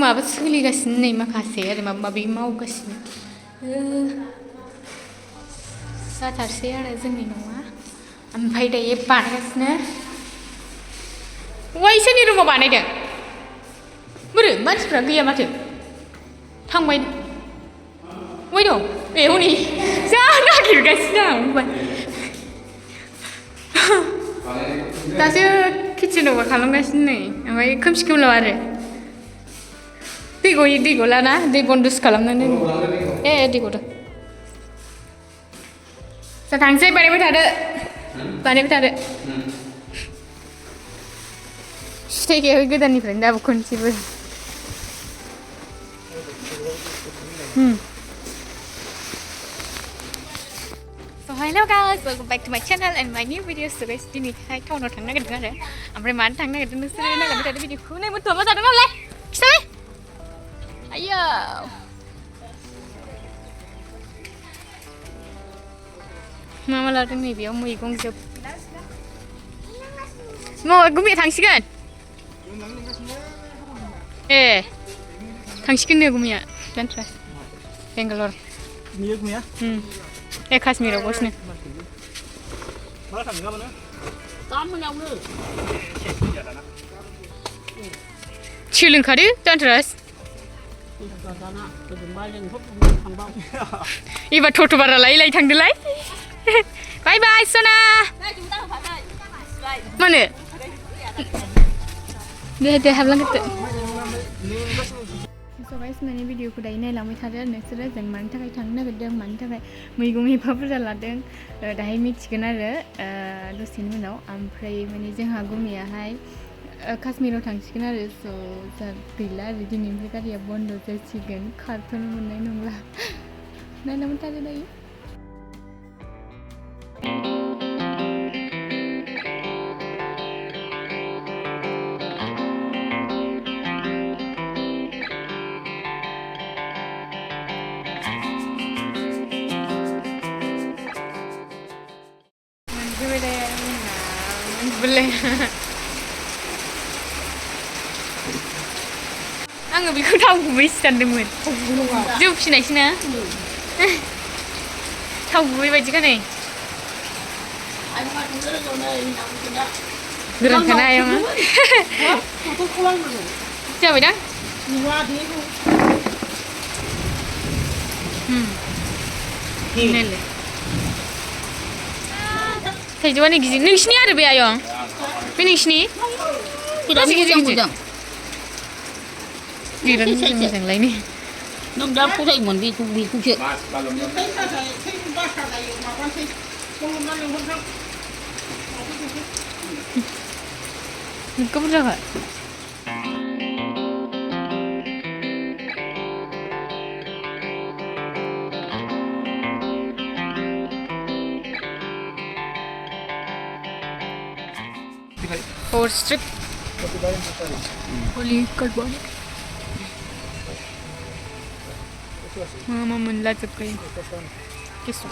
माबा सोलिगासिनो नै माखासे आरो माबा माबि मावगासिनो जाथारसै आरो जोंनि न'आ ओमफ्राय दायो बानायगासिनो सोरनि रुमाव बानायदों बोरो मानसिफ्रा गैया माथो थांबाय बबेहाय दं ए हनै जा नागिरगासिनो आं दासो किटचेनाव खालामगासिनो नै ओमफ्राय खोमसि खोमलाव आरो दै गलाना दै बन्दसो खालामनानै ए दै गदों जा थांसै बानायबाय थादो फिथाइ गैयाखै गोदाननिफ्रायनो दाबो खनसेबो So hello guys, welcome back to my channel and my new video. So guys, दिनैहाय टाउनाव थांनो नागिरदों आरो ओमफ्राय मानो थांनो नागिरदों नोंसोरो नायलांबाय थादो भिडिअखौ नै मोथौआ मा जादों नालाय खिथालाय आयौ मा लादों नैबेयाव मैगं जोब गुमिया थांसिगोन ए थांसिगोन नो गुमिया जानट्रा बेंगालर गुमिया ए काश्मीराव गावसिनो सोलोंखादो जानट्रास एबार टट' भारा लायै थांदोलाय बाय बाय सना मानो दे हाबलांग्रोदो So guys, माने भिडिअखौ दायो नायलांबाय थादो आरो नोंसोरो जों मानि थाखाय थांनो नागिरदों मानि थाखाय मैगं एफा बुरजा लादों दाहाय मिथिगोन आरो दसेनि उनाव ओमफ्राय माने जोंहा गुमियाहाय काश्मीराव थांसिगोन आरो स' जा गैला आरो दिनैनिफ्राय गारिया बन्द जासिगोन खारथ'नो मोननाय नंला नायलांबाय थादो दायो आङो बेखौ थाव गुबैसो सानदोंमोन जौ फिसिनायसो ना थाव गुबै बायदिखा नै गोरोंखाना आयंआ जाबायदां थाइजौआनो गिदिर नोंसिनि आरो बे आयं बे नोंसिनि गिदिर मोजांलायनो नों दा फसायोमोन बेखौसो नोगोद बुरजाखा और स्ट्रिप होली कटबॉल मा मोनला जोबखायो किसु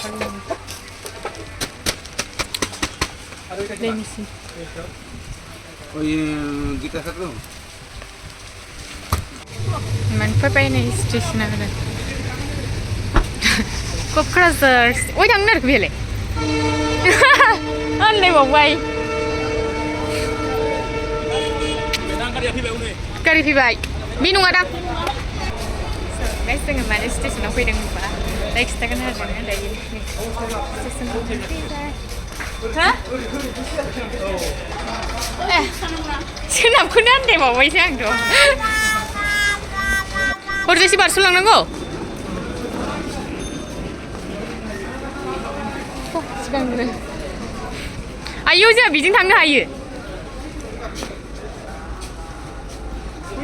लेमिसि मोनफैबाय नै स्टेसना आरो क'क्राझार ओइ थांनो नागिरखो बेलाय होनलायबावबाय गारि फैबाय बे नङादां गाइस जोङो माने स्टेसनाव फैदों होनबा दायो खिन्थागोन आरो जोङो दायो स्टेसनाव फैबाय हा सोनाबखौनो आन्दायबावबायसो आंथ' हरजासे बारस'लांनांगौ सिगांग्रो आयौ जोंहा बिजों थांनो हायो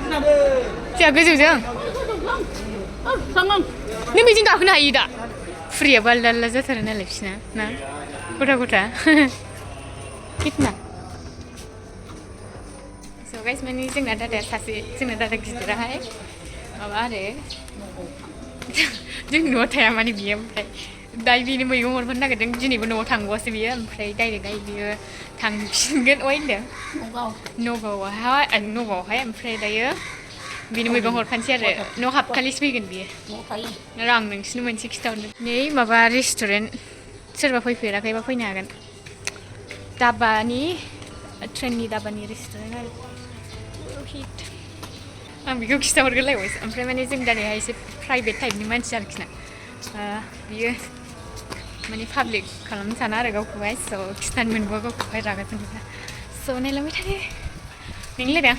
जोंहा गोजौजों नों बिजों गाखोनो हायो दा फुरियाबो आलदा आलदा जाथारो नालाय बिसिना ना गथा गथा कितना स' गाइस माने जोंना दादाया सासे जोंना दादा गिदिराहाय माबा आरो जोंनि न'आव थाया माने बियो ओमफ्राय दायो बेनो मैगं हरफानो नागिरदों दिनैबो न'आव थांबावासो बियो ओमफ्राय डाइरेक्टहाय बियो थांफिनगोन अय होनदों नगावआवहाय ओमफ्राय दायो बिनो मैगं हरखानोसै आरो न' हाबखालिसो फैगोन बियो आरो आं नोंसिनो मोनसे खिथाहरनो नै माबा रेस्टुरेन्ट सोरबा फैफेराखैबा फैनो हागोन दाबानि ट्रेननि दाबानि रेस्टुरेन्ट आरो हिट आं बेखौ खिथाहरगोरलायबायसो ओमफ्राय माने जों दिनैहाय एसे प्राइभेट टाइपनि मानसि आरोखि ना बियो माने पाब्लिक खालामनो साना आरो गावखौहाय स' खिथानो मोनबा गावखौहाय रागा जोंगोन स' नायलांबाय थादो नोंलाय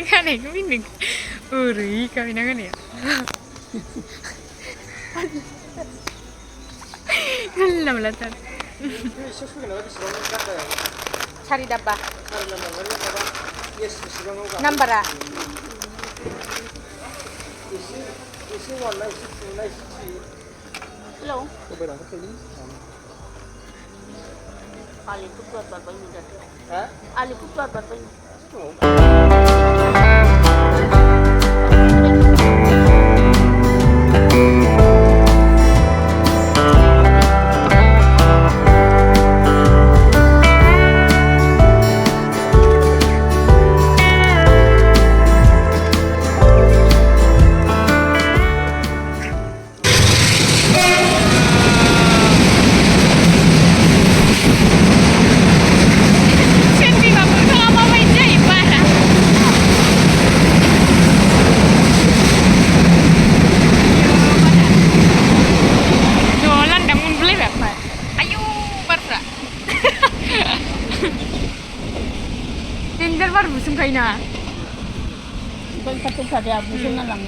खानायखौ मिन्दों ओरै गायना होनाया जानला मोनलाथार सारि दाब्बा नाम्बारा हेलौ आलिपुर बारबाय Dengar baru busung kaina. Bukan satu saja busung nalang.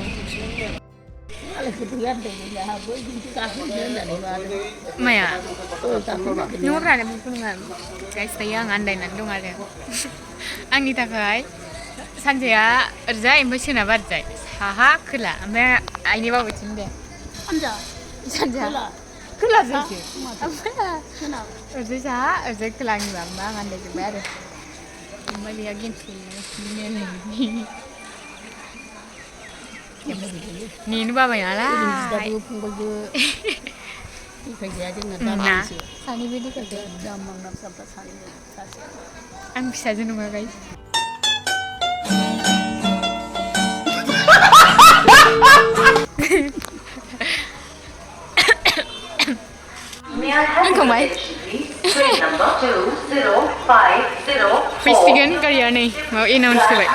Alah ketuan deh, dah habis itu kasih dia dah lewat. Maya. Nora ada bukungan. Guys, saya ngandai nandung ada. Angni takai. Sanjaya erja empat sena berjai. Haha kela. Ame ini bawa cinde. Anja. Sanjaya. Kela sih. Apa? Kena. Erja kela ni bamba ngandai juga ada. Kembali lagi ni ni bapa ya lah. Nah, sani bedi kerja. Ang bisa je nunggu guys. Ang kamay. Festigan karya ni mau announce ke baik.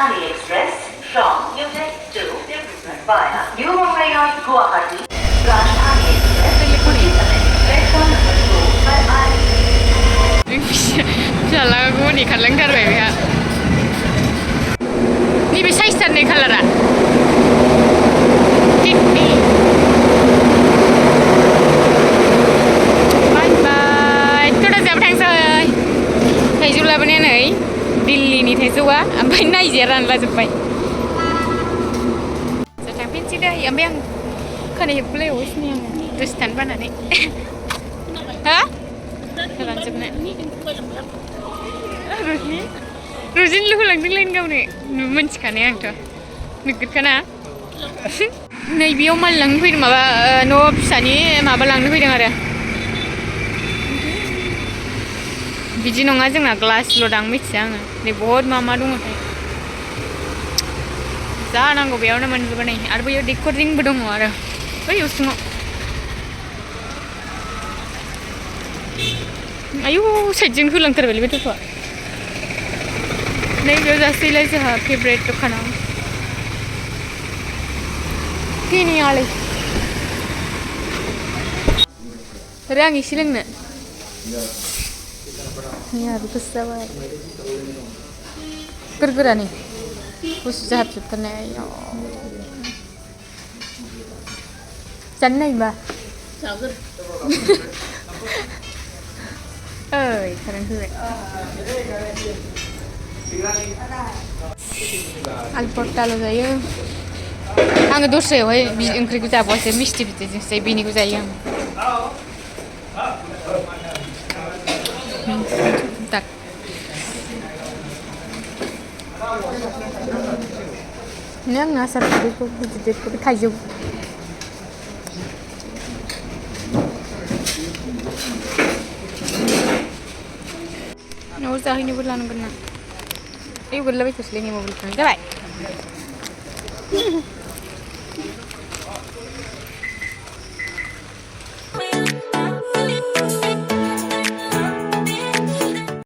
Jalan aku ni kalang tar baik ya. Ni bisa istan ni kalara. Kiki. थाइजौ लाबोनाया नै दिल्लीनि थाइजौआ ओमफ्राय नायजाया रानलाजोब्बाय थांफिनसै दै ओमफ्राय आं खोनाय हेबगुलायबावगासिनो आङो दसे थानो बानानै हा रानजोबनाय रुजिन लुहोलांदोंलाय गावनो मोनथिखानाय आंथ' नोगोदखाना नैबेयाव माल लांनो फैदों माबा न' फिसानि माबा लांनो फैदों आरो बिदि नङा जोंना ग्लासल' दां मिथिया आङो नै बहुद मा दङथाय जा नांगौ बेयावनो मोनजोबो नै आरो बैयाव रेकर्डिंबो दङ आरो बै उसुङाव आयु साइडजों होलांथारबायलै बे थ'आ नै बेयाव जासैलाय जोंहा फेभरेट दखानाव फैनायालाय आरो आं एसे लोंनो Ya, bagus banget. Gara-gara nih, khusus jahat-jahatnya ya. Jangan nih, Mbak. Jangan. खारेन्ट फैबाय आलु परताल' जायो आङो दस्रायावहाय ओंख्रिखौ जाबावासै मिस्टि बिदैजोंसो बेनिखौ जायो आं tak ini yang ngasar itu गिदिर थाइजौ न'आव जाहैनोबो लानांगोन ना गोरलैबाय खोस्लैनि मबाइलखौ जाबाय